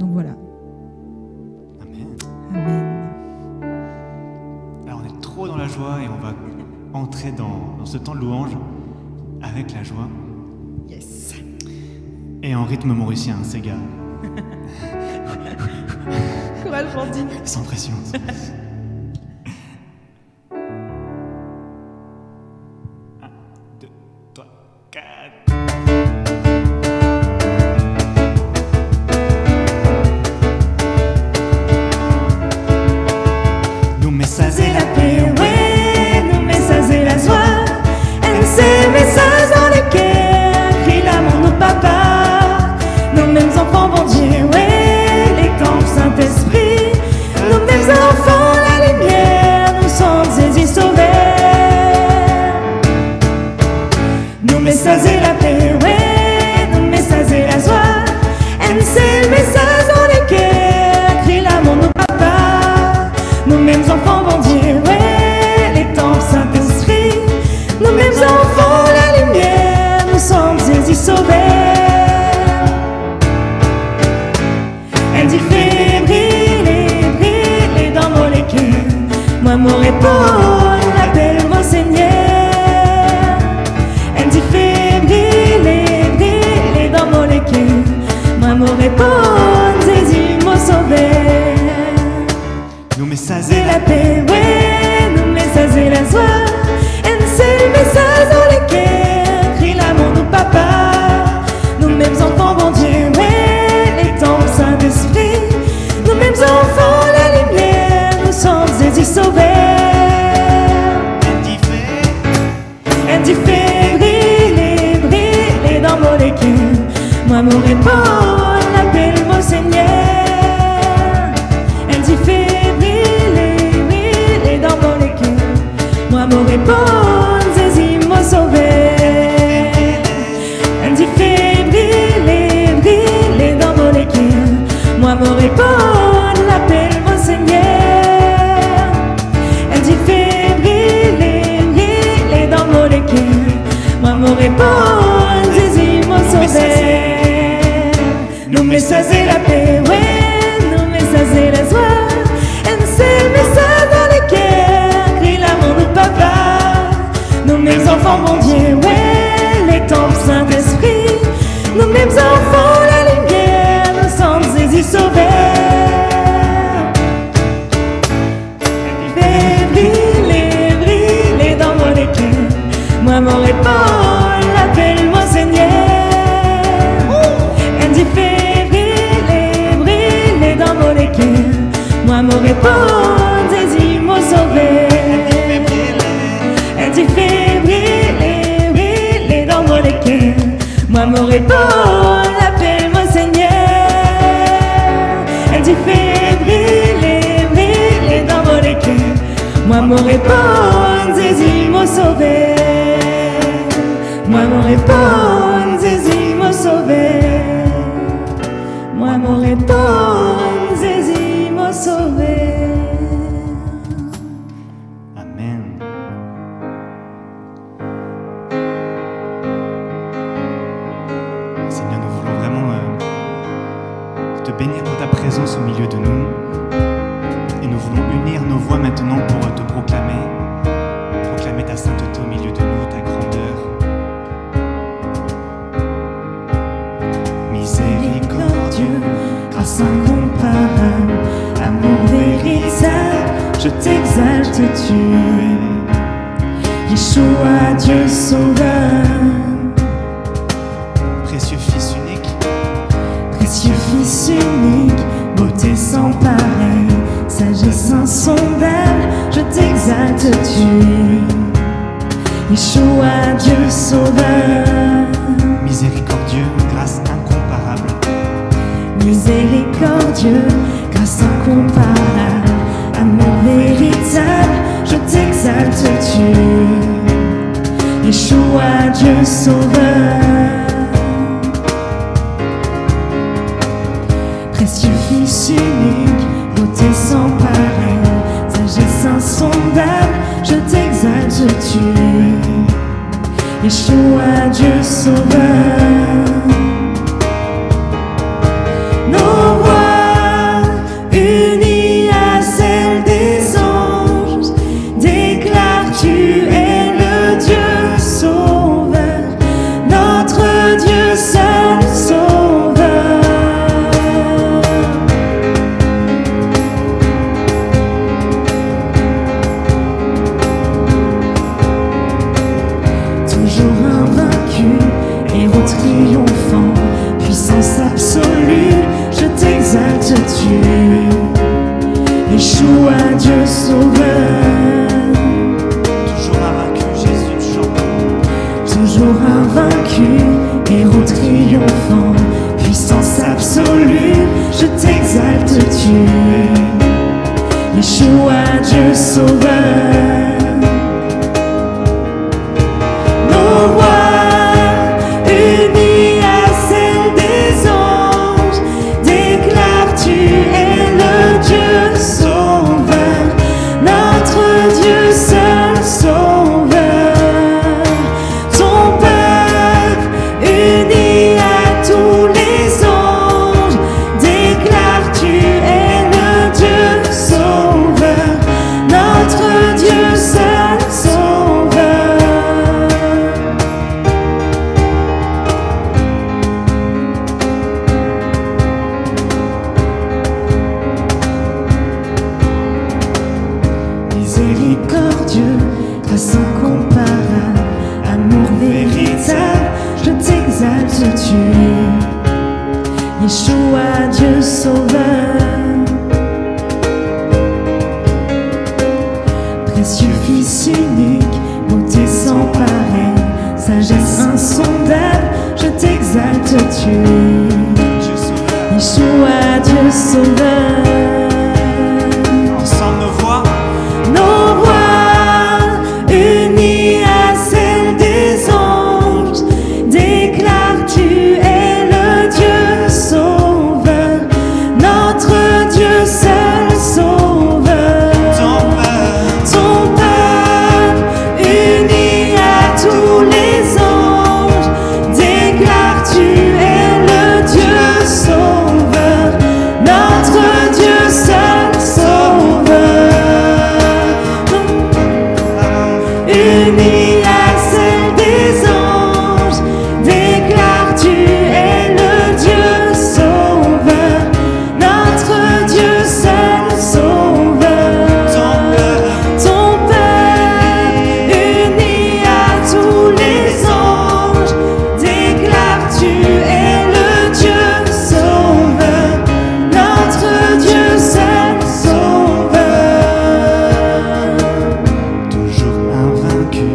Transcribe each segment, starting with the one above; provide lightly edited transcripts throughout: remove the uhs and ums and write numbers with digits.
Donc voilà. Amen. Amen. Alors on est trop dans la joie et on va entrer dans ce temps de louange avec la joie Yes. et en rythme mauricien, Sega. Courage, Bandine. Sans pression. Sans pression. 1, 2, 3, 4. Nos messages et la paix, Ouais, nos messages et la joie. Et ces messages dans les cœurs, crie l'amour, nos papas. Nos mêmes enfants, bon Dieu, ouais, les temples, Saint-Esprit. Nos mêmes enfants, la lumière, nous sommes Jésus sauvés. Nos messages et la paix, ouais, nos messages et la joie. Et ces messages dans les cœurs, crie l'amour, nos papas. Nos mêmes enfants, bon Dieu, ouais, les temples, Saint-Esprit. Nos mêmes enfants, la lumière, nous sommes Jésus sauvés. Elle dit fais briller dans mon cœur. Moi, mon épaule, l'appelle mon Seigneur. Elle dit fais briller dans mon cœur. Moi, mon épaule, Jésus m'a sauvé. nos messages C'est la paix, ouais, nos messages et la joie. Et c'est le message dans les cœurs, crie l'amour, nos papas. Nos mêmes enfants, bon Dieu, ouais, les temples, Saint-Esprit. Nos mêmes enfants, la lumière, nous sommes Jésus sauvés. Elle dit fais briller dans mon cœur. Moi, mon épaule, l'appelle mon Seigneur. Elle dit fais briller dans mon cœur. Moi, mon épaule, Jésus m'a sauvé. Elle dit fais briller dans mon cœur. Moi, mon épaule, l'appelle mon Seigneur. Elle dit fais briller dans mon cœur. Moi, mon épaule, Jésus m'a sauvé. Nos messages et la paix, ouais, nos messages et la joie. Et c'est le message dans les cœurs, crie l'amour de papa. Nos mêmes enfants, bon Dieu, ouais, les temples, Saint-Esprit. Nos mêmes enfants, la lumière, nous sommes Jésus sauvés. Fais briller dans mon cœur. Moi, mon épaule, l'appelle mon Seigneur. Elle dit fais briller dans mon cœur. Moi, mon épaule, Jésus m'a sauvé. Elle dit fais briller dans mon cœur. Moi, mon épaule, l'appelle mon Seigneur. Elle dit fais briller dans mon cœur. Moi, mon épaule, Jésus m'a sauvé. Moi, mon épaule, Jésus m'a sauvé. Moi, mon épaule, Jésus m'a sauvé. Amen. Seigneur, nous voulons vraiment te bénir pour ta présence au milieu de nous. Et nous voulons unir nos voix maintenant pour te proclamer ta sainteté au milieu de nous, ta grandeur. Miséricordieux, grâce incomparable, amour véritable, je t'exalte, tu es Yeshua, Dieu sauveur. Précieux Fils unique, Précieux Fils unique, beauté sans pareil, sagesse insondable, je t'exalte, tu es Yeshua, Dieu sauveur. miséricordieux, grâce incomparable, Miséricordieux, grâce incomparable, amour véritable, je t'exalte, tu es Yeshua, Dieu sauveur. Précieux Fils unique, beauté sans pareil, sagesse insondable, je t'exalte, tu es Yeshua, Dieu sauveur. Nos voix absolu, je t'exalte, tu es Yeshua, Dieu sauveur. Nos voix unies à celles des anges déclarent tu es le Dieu sauveur, notre Dieu seul sauveur. Ton peuple uni à tous les anges déclare tu es le Dieu sauveur, notre Dieu seul sauveur. Miséricordieux, grâce incomparable, amour véritable, je t'exalte, tu es Yeshua, Dieu sauveur. Précieux Fils unique, beauté sans pareil, sagesse insondable, je t'exalte, tu es Yeshua, Dieu sauveur. Ensemble nos voix. Nos voix unies à celles des anges déclarent tu es le Dieu sauveur, notre Dieu seul sauveur. Ton peuple uni à tous les anges déclare tu es le Dieu sauveur, notre Dieu seul sauveur. Unis à celles des anges, déclare tu es le Dieu sauveur, notre Dieu seul sauveur. Ton peuple uni à tous les anges, déclare tu es le Dieu sauveur, notre Dieu seul sauveur. Toujours invaincu,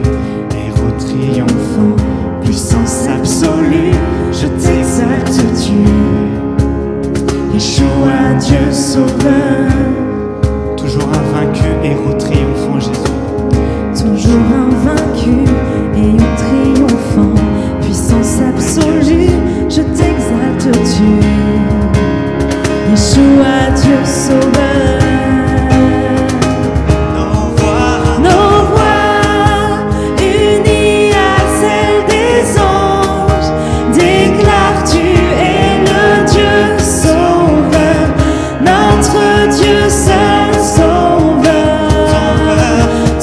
héros triomphant, puissance absolue, Je t'exalte, tu es Yeshua, Dieu sauveur. toujours invaincu, héros triomphant, Jésus. Toujours invaincu et triomphant, puissance absolue, je t'exalte, tu es Yeshua, Dieu sauveur. Nos voix unies à celles des anges déclarent tu es le Dieu sauveur, notre Dieu seul sauveur.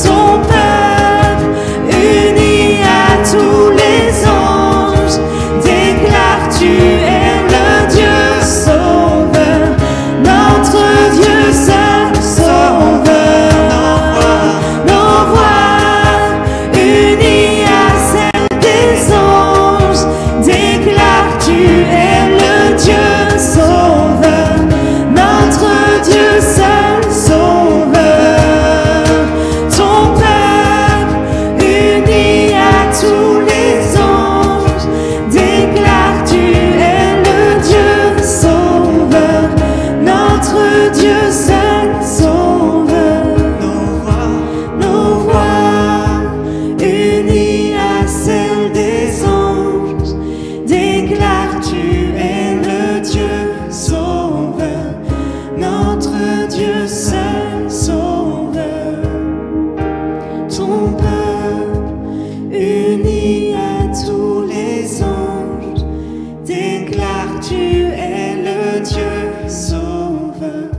Ton peuple uni à tous les anges déclare tu es le Dieu sauveur, notre Dieu seul sauveur. Nos voix unies à celles des anges déclarent tu es le Dieu sauveur, notre Dieu seul sauveur. Ton peuple uni à tous les anges déclare tu es le Dieu sauveur, notre Dieu seul sauveur. Nos voix unies à celles des anges déclarent tu es le Dieu sauveur, notre Dieu seul sauveur. Ton peuple uni à tous les anges déclare tu es le Dieu sauveur,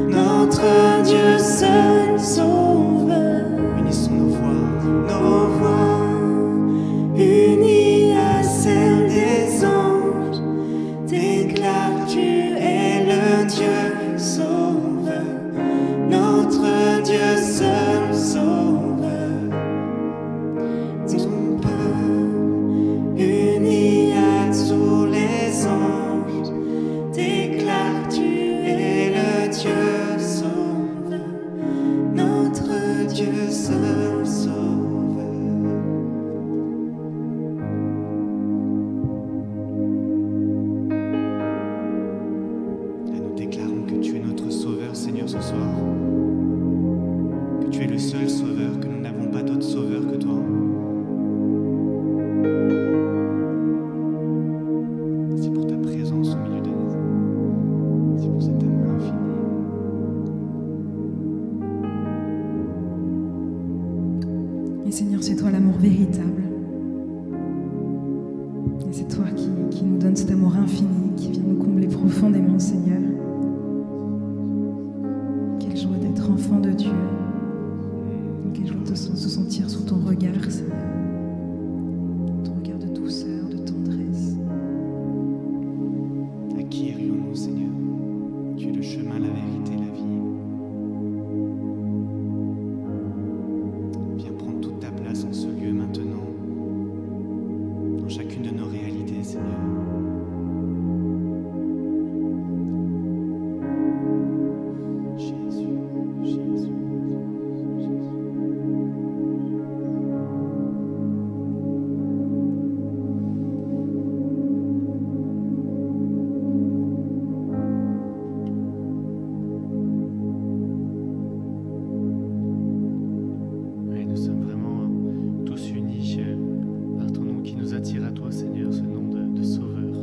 notre Dieu seul sauveur. Unissons nos voix. Nos voix unies à celles des anges déclarent tu es le Dieu sauveur, notre Dieu seul sauveur. Ton peuple uni à tous les anges déclare tu es le Dieu sauveur, notre Dieu seul sauveur. ce soir, que tu es le seul sauveur, que nous n'avons pas d'autre sauveur que toi. Merci pour ta présence au milieu de nous. Merci pour cet amour infini. Et Seigneur, c'est toi l'amour véritable. Et c'est toi qui nous donne cet amour infini, qui vient nous combler profondément, Seigneur. Quelle joie d'être enfant de Dieu. Quelle joie de se sentir sous ton regard, Seigneur. Ton regard de douceur, de tendresse. À qui irions-nous, Seigneur? Tu es le chemin, la vérité, la vie. Viens prendre toute ta place en ce lieu maintenant, dans chacune de nos réalités, Seigneur. Jésus, Jésus, Jésus. Oui, nous sommes vraiment tous unis par ton nom qui nous attire à toi, Seigneur, ce nom de Sauveur.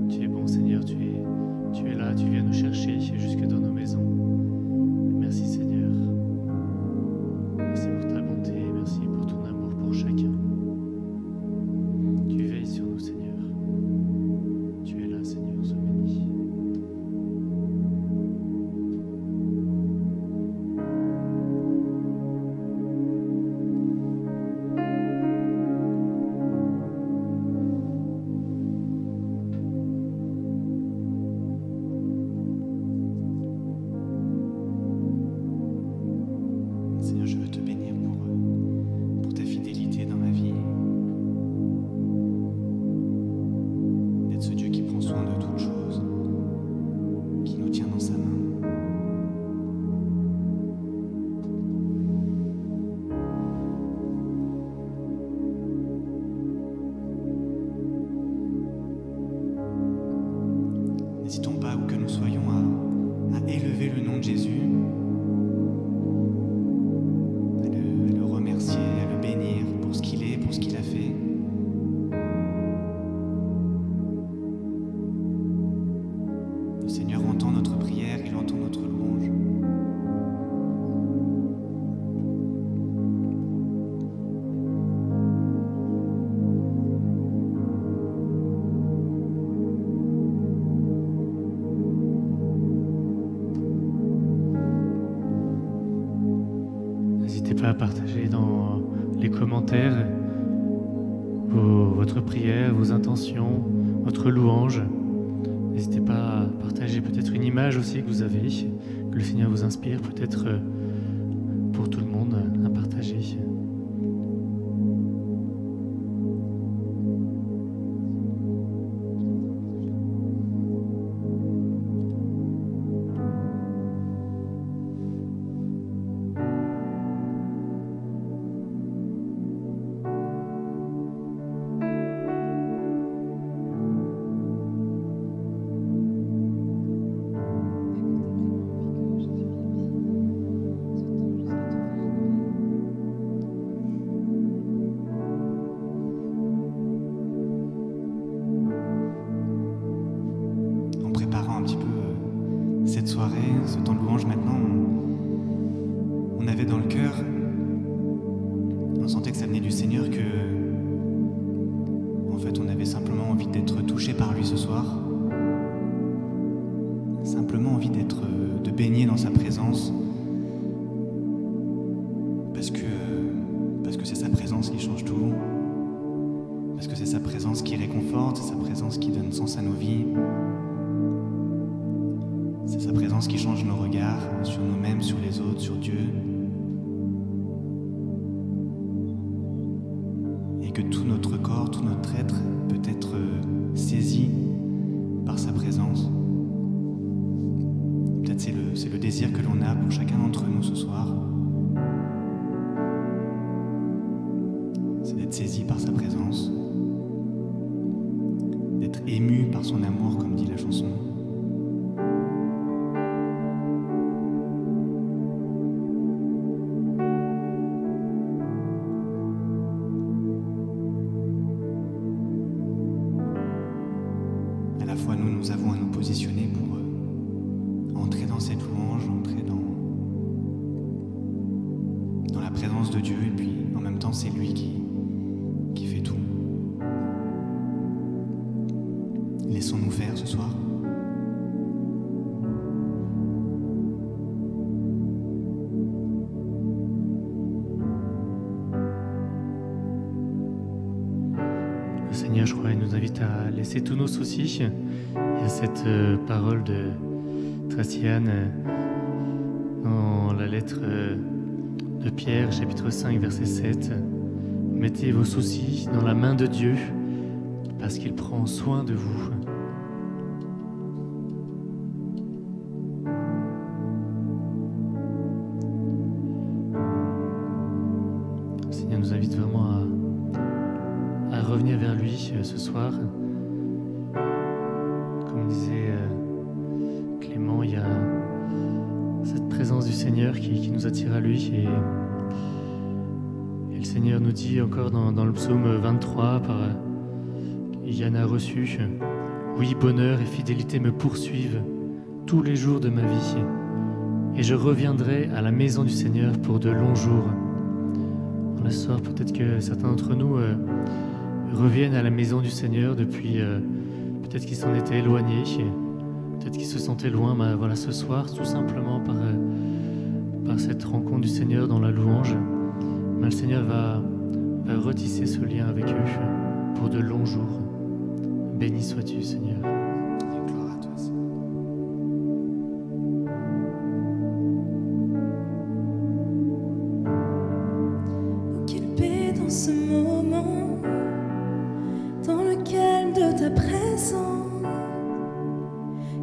Tu es bon, Seigneur, tu es là, tu viens nous chercher jusque dans nos maisons. Merci, Seigneur. Merci pour ta bonté, merci pour ton amour pour chacun. Tu veilles sur nous, Seigneur. Tu es là, Seigneur, sois béni. Seigneur, je veux te bénir pour ta fidélité dans ma vie. D'être ce Dieu qui prend soin de toutes choses, qui nous tient dans sa main. N'hésitons pas, où que nous soyons, à élever le nom de Jésus, à le remercier, à le bénir pour ce qu'il est, pour ce qu'il a fait. Le Seigneur entend notre prière, il entend notre louange. N'hésitez pas à partager dans les commentaires votre prière, vos intentions, votre louange. N'hésitez pas à partager peut-être une image aussi que vous avez, que le Seigneur vous inspire, peut-être pour tout le monde à partager. En préparant un petit peu cette soirée, ce temps de louange maintenant, on avait dans le cœur, on sentait que ça venait du Seigneur, que en fait on avait simplement envie d'être touché par lui ce soir, simplement envie de baigner dans sa présence, parce que c'est sa présence qui change tout, parce que c'est sa présence qui réconforte, c'est sa présence qui donne sens à nos vies. C'est sa présence qui change nos regards sur nous-mêmes, sur les autres, sur Dieu. Et que tout notre corps, tout notre être peut être saisi par sa présence. Peut-être c'est le désir que l'on a pour chacun d'entre nous ce soir. C'est d'être saisi par sa présence. D'être ému par son amour, comme dit la chanson. de Dieu, et puis en même temps c'est lui qui fait tout. Laissons-nous faire ce soir. Le Seigneur, je crois, il nous invite à laisser tous nos soucis. Il y a cette parole de Traciane dans la lettre de Pierre, chapitre 5, verset 7. Mettez vos soucis dans la main de Dieu, parce qu'il prend soin de vous. Le Seigneur nous invite vraiment à revenir vers lui ce soir. Comme disait Clément, il y a cette présence du Seigneur qui nous attire à lui. Et le Seigneur nous dit encore dans le psaume 23, par Yann a reçu, « Oui, bonheur et fidélité me poursuivent tous les jours de ma vie, et je reviendrai à la maison du Seigneur pour de longs jours. » Ce soir, peut-être que certains d'entre nous reviennent à la maison du Seigneur depuis, peut-être qu'ils s'en étaient éloignés, peut-être qu'ils se sentaient loin, mais voilà, ce soir, tout simplement par cette rencontre du Seigneur dans la louange, le Seigneur va retisser ce lien avec eux pour de longs jours. Béni sois-tu, Seigneur. Gloire à toi, Seigneur. Oh, quelle paix dans ce moment, dans le calme de ta présence,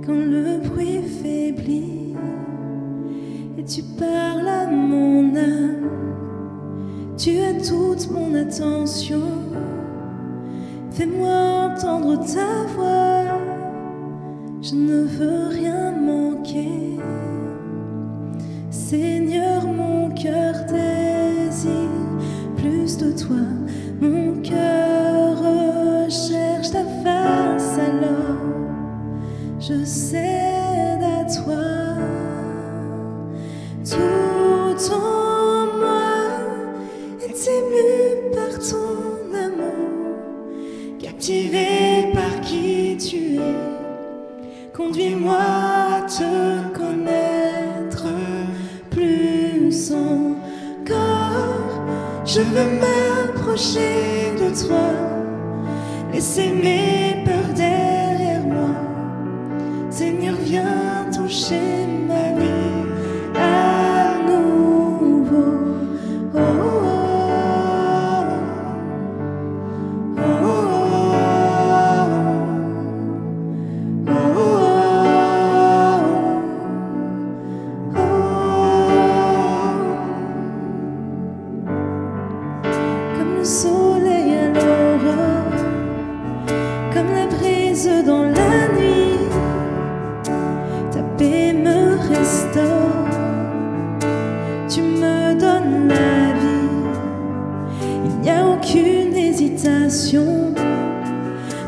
quand le bruit faiblit et tu parles à mon âme. Tu as toute mon attention, fais-moi entendre ta voix, je ne veux rien manquer. Seigneur, mon cœur désire plus de toi, mon cœur recherche ta face, alors je cède à toi. Tout en ému par ton amour, captivé par qui tu es, conduis-moi à te connaître plus encore. Je veux m'approcher de toi, laisser mes peurs derrière moi. Seigneur, viens toucher ma vie à nouveau. Oh, oh.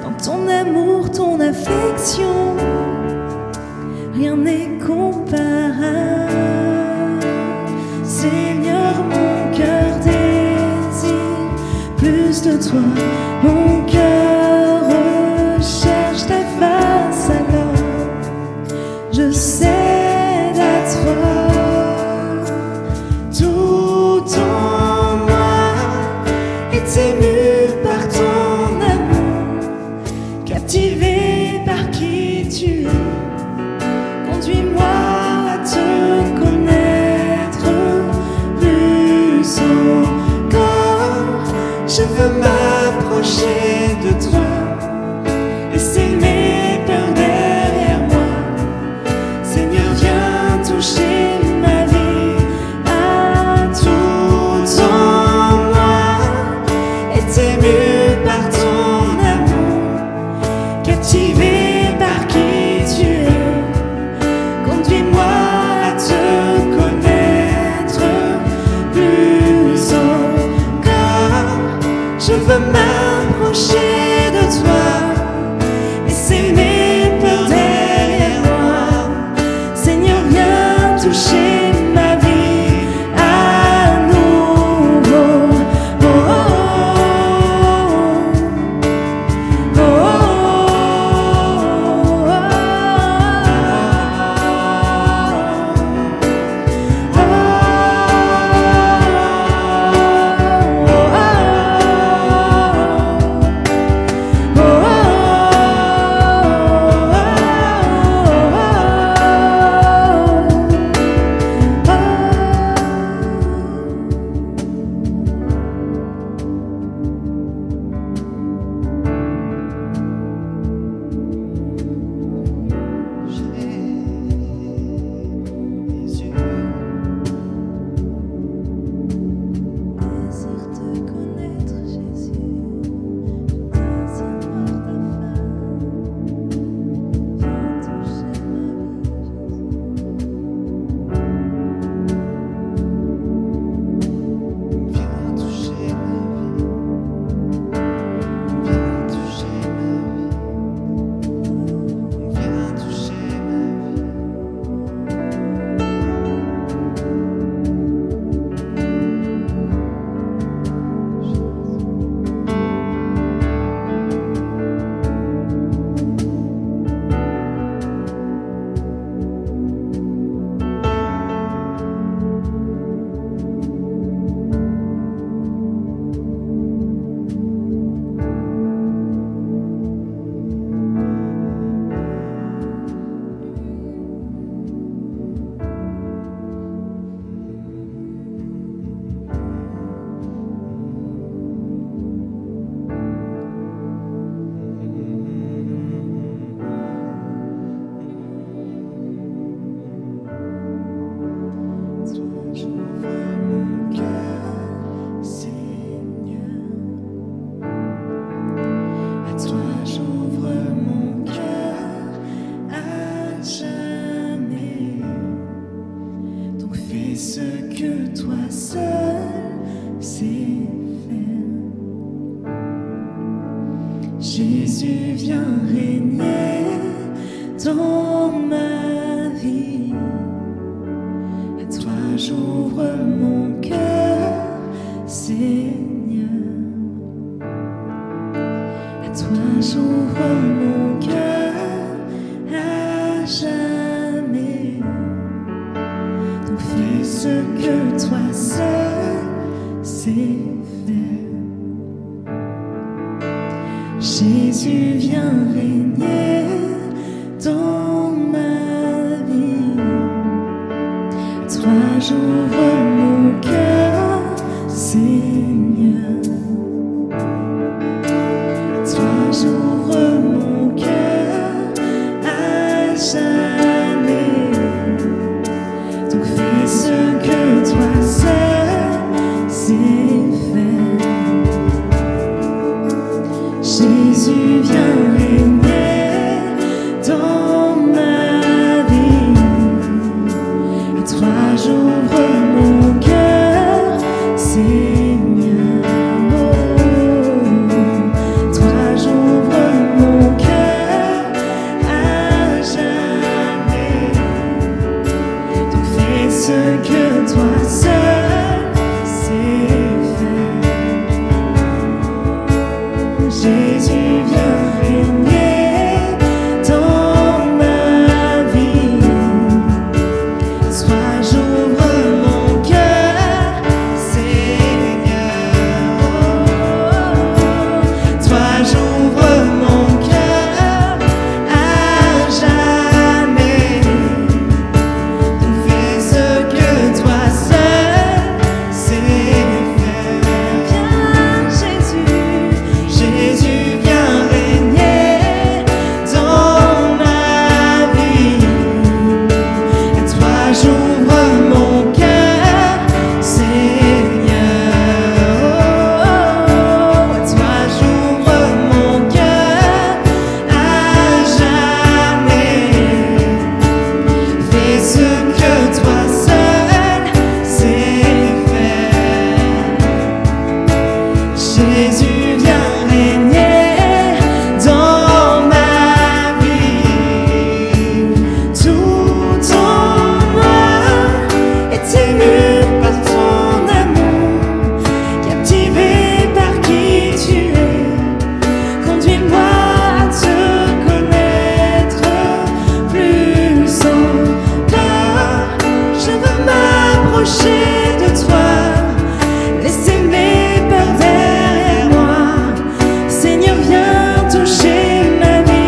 Dans ton amour, ton affection, rien n'est comparable. Seigneur, mon cœur désire plus de toi, mon cœur recherche ta face, alors je cède à toi. Tout en moi est ému par ton amour, captivé par qui tu es, conduis-moi à te connaître plus encore. Je veux m'approcher de toi, laisser mes peurs derrière moi. Seigneur, jamais. Donc fais ce que toi seul sais faire. Jésus, viens régner dans ma vie. À toi j'ouvre mon cœur, Seigneur. À toi j'ouvre mon cœur à jamais. Donc fais ce que toi seul sais faire. Jésus, viens régner dans ma vie. À toi j'ouvre mon cœur, Seigneur. À toi j'ouvre mon cœur à jamais. Donc fais ce que toi seul sais faire. Jésus, viens régner dans ma vie. À toi j'ouvre mon cœur, Seigneur. Oh, toi j'ouvre mon cœur à jamais. Donc fais ce que toi seul sais faire. Jésus, viens régner dans ma vie. Soit j'ouvre mon cœur, Seigneur. Toi j'ouvre mon cœur à jamais. Donc fais ce que toi seul sais faire. Viens Jésus, Jésus, viens régner dans ma vie. À toi j'ouvre mon cœur, Seigneur. À toi j'ouvre mon cœur à jamais. Fais ce que toi seul sais faire. Jésus, viens régner dans ma vie. Tout en moi est ému par ton amour, captivé par qui tu es. Conduis-moi à te connaître plus encore. Je veux m'approcher de toi, laisser mes peurs derrière moi. Seigneur, viens toucher ma vie.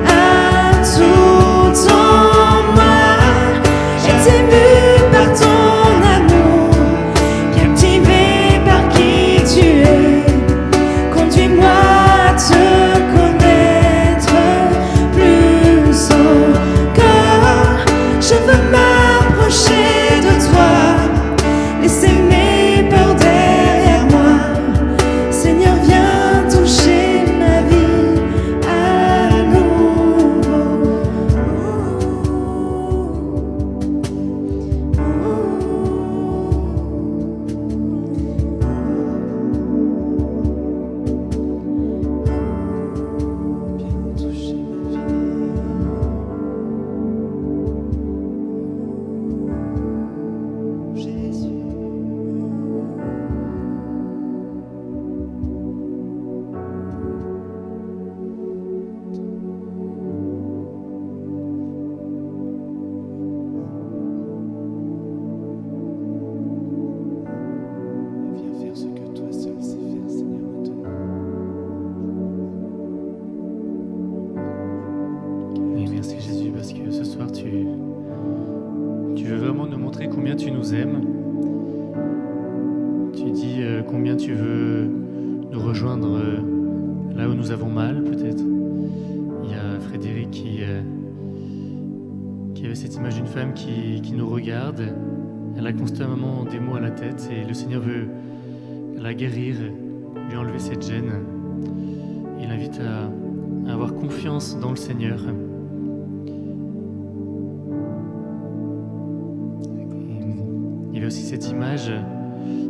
À tout en moi est ému par ton amour, captivé par qui tu es. Conduis-moi à te connaître plus encore. Je veux m'approcher de toi, laisser mes peurs derrière moi. Seigneur, viens toucher ma vie à nouveau. Viens toucher ma vie. Jésus. Viens faire ce que toi seul sais faire, Seigneur, maintenant. Oui, merci Jésus, parce que ce soir tu veux vraiment nous montrer combien tu nous aimes. Tu dis combien tu veux nous rejoindre là où nous avons mal, peut-être. Il y a Frédéric qui avait cette image d'une femme qui nous regarde. Elle a constamment des maux à la tête et le Seigneur veut la guérir, lui enlever cette gêne. Il invite à avoir confiance dans le Seigneur. y a aussi cette image,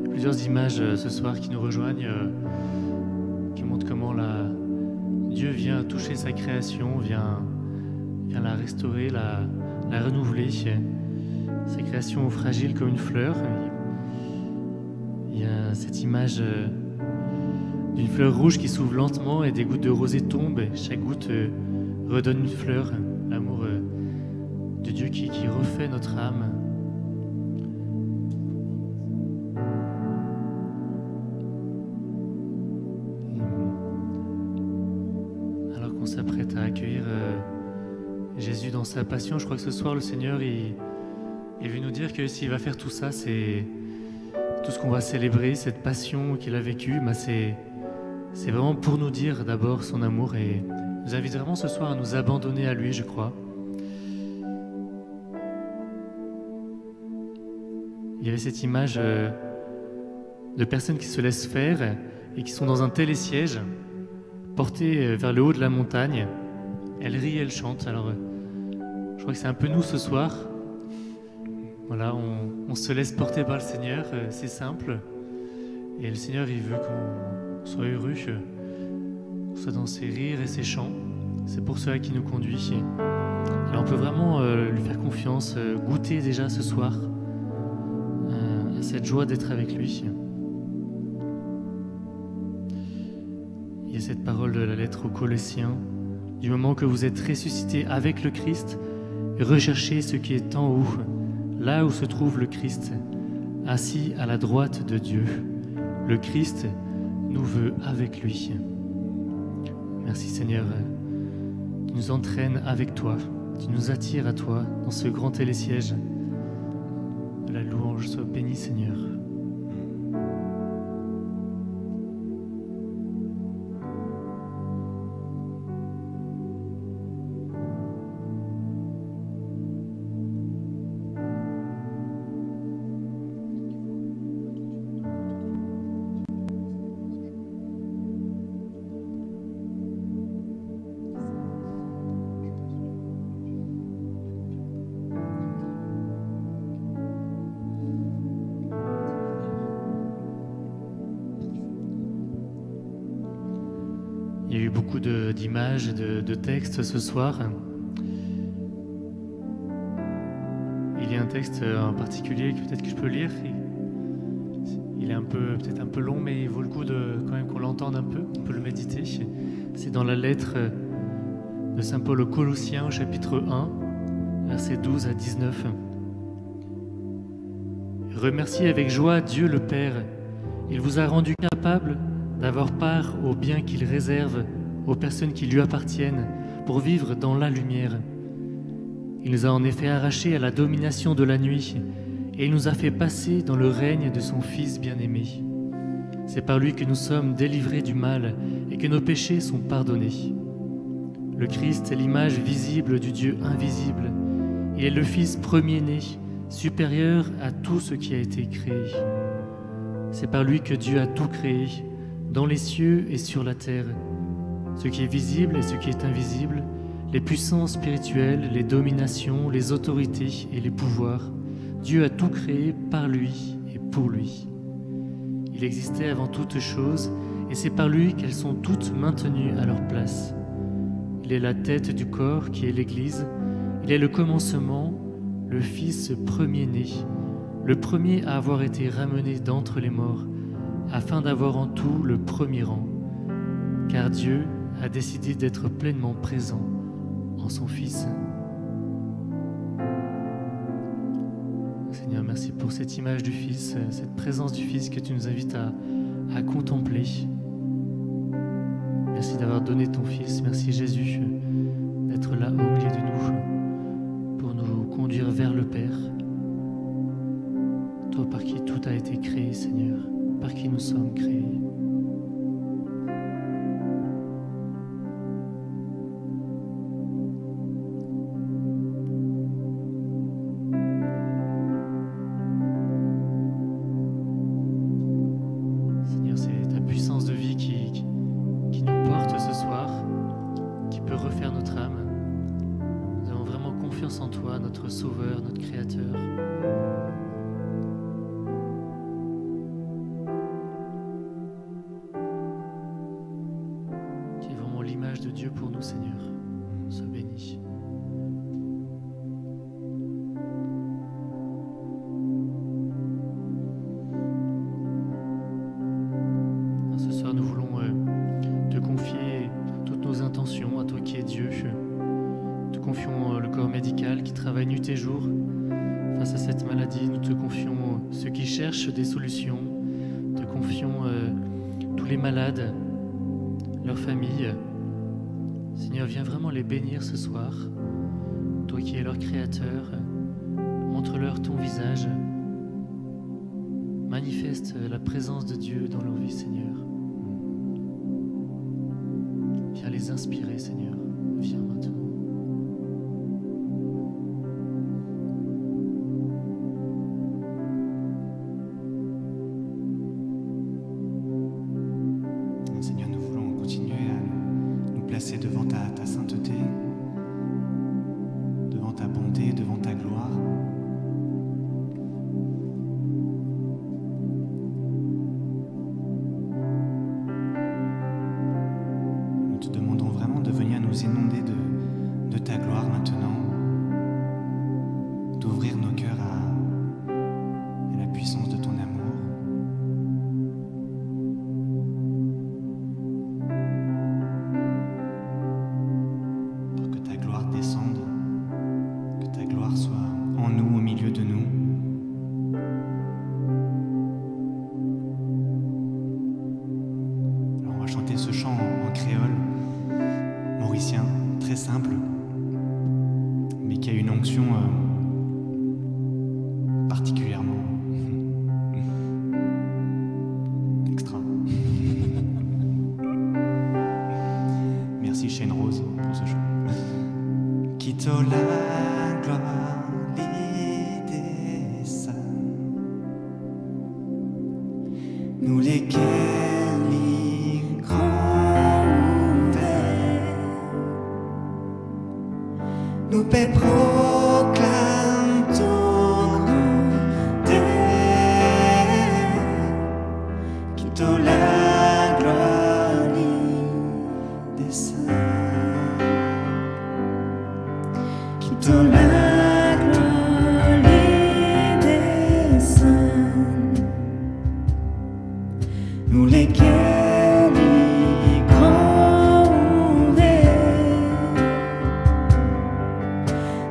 plusieurs images ce soir qui nous rejoignent, qui montrent comment Dieu vient toucher sa création, vient la restaurer, la renouveler. Sa création fragile comme une fleur. Il y a cette image d'une fleur rouge qui s'ouvre lentement et des gouttes de rosée tombent. Et chaque goutte redonne une fleur, l'amour de Dieu qui refait notre âme. Alors qu'on s'apprête à accueillir Jésus dans sa passion, je crois que ce soir le Seigneur il veut nous dire que s'il va faire tout ça, c'est tout ce qu'on va célébrer, cette passion qu'il a vécue, c'est vraiment pour nous dire d'abord son amour et nous invite vraiment ce soir à nous abandonner à lui, je crois. Il y avait cette image de personnes qui se laissent faire et qui sont dans un télésiège, portées vers le haut de la montagne. Elles rient, elles chantent. Alors, je crois que c'est un peu nous ce soir. Voilà, on se laisse porter par le Seigneur, c'est simple. Et le Seigneur, il veut qu'on soit heureux, qu'on soit dans ses rires et ses chants. C'est pour cela qu'il nous conduit. Alors on peut vraiment lui faire confiance, goûter déjà ce soir à cette joie d'être avec lui. Il y a cette parole de la lettre aux Colossiens. Du moment que vous êtes ressuscités avec le Christ, recherchez ce qui est en haut, là où se trouve le Christ, assis à la droite de Dieu. Le Christ nous veut avec lui. Merci Seigneur, tu nous entraînes avec toi, tu nous attires à toi dans ce grand télésiège. De la louange soit béni Seigneur. Il y a eu beaucoup d'images et de textes ce soir. Il y a un texte en particulier que peut-être que je peux lire. Il est peut-être un peu long, mais il vaut le coup quand même qu'on l'entende un peu. On peut le méditer. C'est dans la lettre de Saint Paul aux Colossiens, au chapitre 1, versets 12 à 19. Remerciez avec joie Dieu le Père. Il vous a rendu capable d'avoir part au bien qu'il réserve aux personnes qui lui appartiennent pour vivre dans la lumière. Il nous a en effet arrachés à la domination de la nuit et il nous a fait passer dans le règne de son Fils bien-aimé. C'est par lui que nous sommes délivrés du mal et que nos péchés sont pardonnés. Le Christ est l'image visible du Dieu invisible. Il est le Fils premier-né, supérieur à tout ce qui a été créé. C'est par lui que Dieu a tout créé, dans les cieux et sur la terre, ce qui est visible et ce qui est invisible, les puissances spirituelles, les dominations, les autorités et les pouvoirs. Dieu a tout créé par lui et pour lui. Il existait avant toutes choses et c'est par lui qu'elles sont toutes maintenues à leur place. Il est la tête du corps qui est l'Église. Il est le commencement, le Fils premier-né, le premier à avoir été ramené d'entre les morts, afin d'avoir en tout le premier rang, car Dieu a décidé d'être pleinement présent en son Fils. Seigneur, merci pour cette image du Fils, cette présence du Fils que tu nous invites à contempler. Merci d'avoir donné ton Fils, merci Jésus d'être là au milieu de nous pour nous conduire vers le Père. Toi par qui tout a été créé, Seigneur, par qui nous sommes créés. Seigneur, c'est ta puissance de vie qui nous porte ce soir, qui peut refaire notre âme. Nous avons vraiment confiance en toi, notre Sauveur, notre Créateur. travaille nuit et jour face à cette maladie. Nous te confions ceux qui cherchent des solutions, te confions tous les malades, leurs familles. Seigneur, viens vraiment les bénir ce soir. Toi qui es leur créateur, montre-leur ton visage. Manifeste la présence de Dieu dans leur vie, Seigneur. Viens les inspirer, Seigneur. Viens maintenant. Seigneur, nous voulons continuer à nous placer devant ta sainteté, devant ta bonté, devant ta gloire. Nous te demandons vraiment de venir nous inonder de ta gloire maintenant, d'ouvrir nos cœurs à la puissance de ton amour. Descende, que ta gloire soit en nous, au milieu de nous. Alors on va chanter ce chant en créole, mauricien, très simple, mais qui a une onction particulièrement extra. Merci Shane Rose pour ce chant. Quitte la gloire des saints, nous lesquels les grands ouverts, nous paix proclament ton grandeur. Quitte la gloire des saints, dans la gloire des saints, nous lesquels les grands ouverts,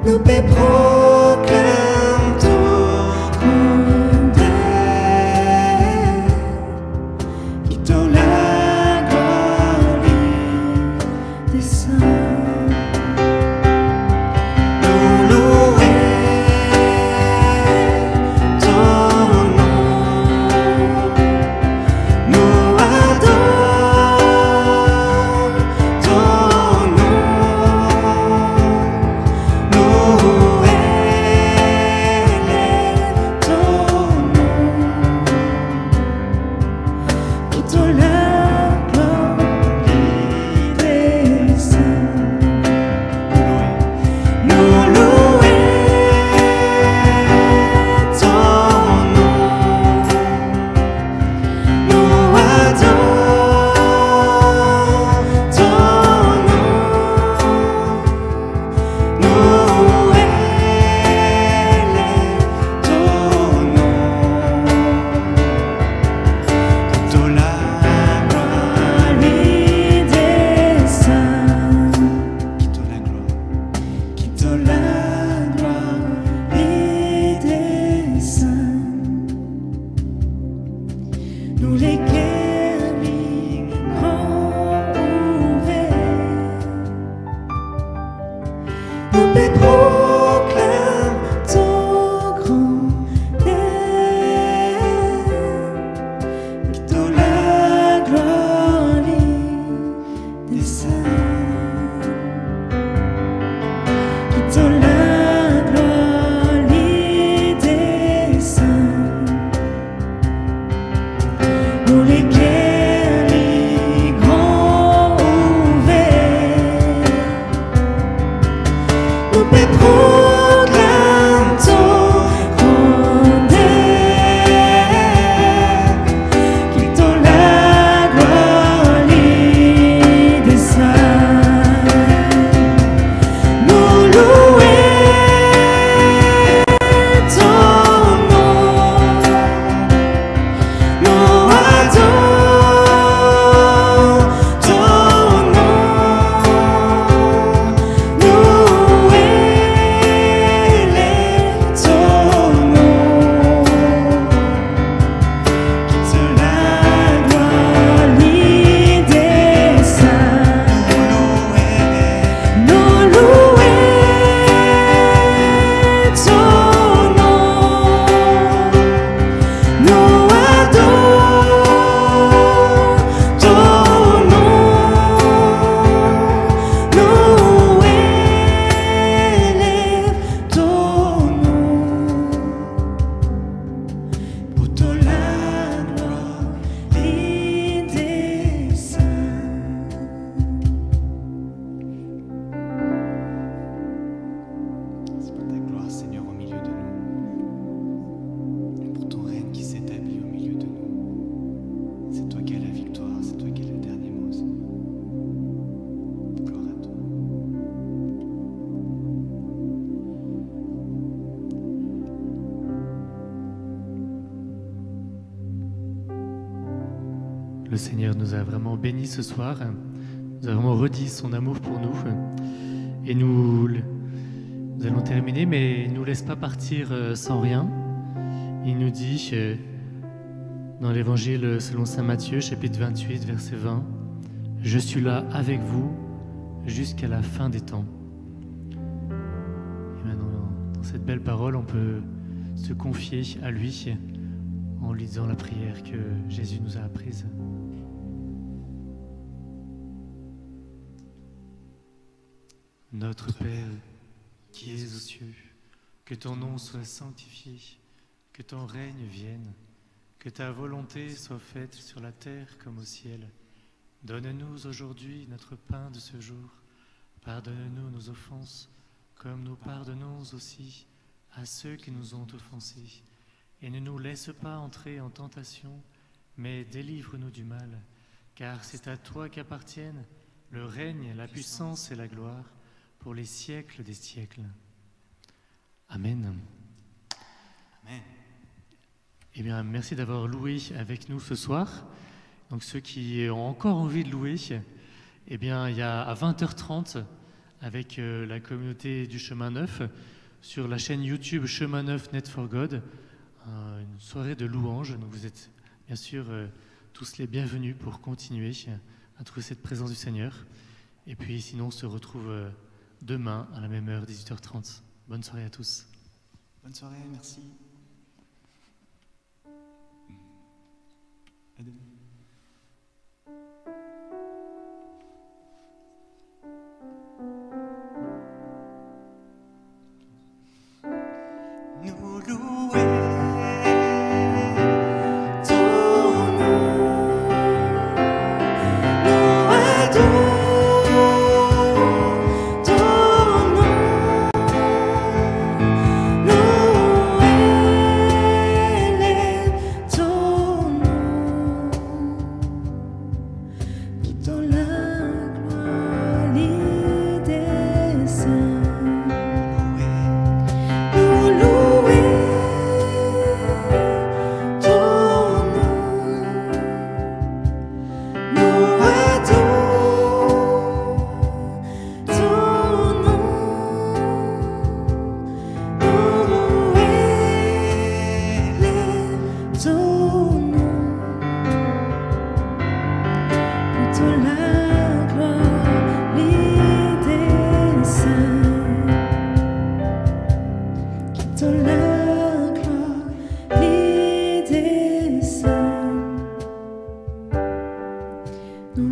nous paix proclament ton grandeur. Qui dans la gloire des saints. Ton nom, nous Le Seigneur nous a vraiment bénis ce soir, nous a vraiment redit son amour pour nous. Et nous allons terminer, mais il ne nous laisse pas partir sans rien. Il nous dit dans l'Évangile selon saint Matthieu, chapitre 28, verset 20, « Je suis là avec vous jusqu'à la fin des temps. » Et maintenant, dans cette belle parole, on peut se confier à lui en lui disant la prière que Jésus nous a apprise. Notre Père, qui es aux cieux, que ton nom soit sanctifié, que ton règne vienne, que ta volonté soit faite sur la terre comme au ciel. Donne-nous aujourd'hui notre pain de ce jour. Pardonne-nous nos offenses, comme nous pardonnons aussi à ceux qui nous ont offensés. Et ne nous laisse pas entrer en tentation, mais délivre-nous du mal, car c'est à toi qu'appartiennent le règne, la puissance et la gloire, pour les siècles des siècles. Amen. Amen. Eh bien, merci d'avoir loué avec nous ce soir. Donc, ceux qui ont encore envie de louer, eh bien, il y a à 20h30, avec la communauté du Chemin Neuf, sur la chaîne YouTube Chemin Neuf Net for God, une soirée de louanges. Donc, vous êtes bien sûr tous les bienvenus pour continuer à trouver cette présence du Seigneur. Et puis, sinon, on se retrouve demain à la même heure, 18h30. Bonne soirée à tous. Bonne soirée, merci. À demain. Nous louer ton nom, nous adorons ton nom, nous élève ton nom, qui dans la gloire des saints. Nous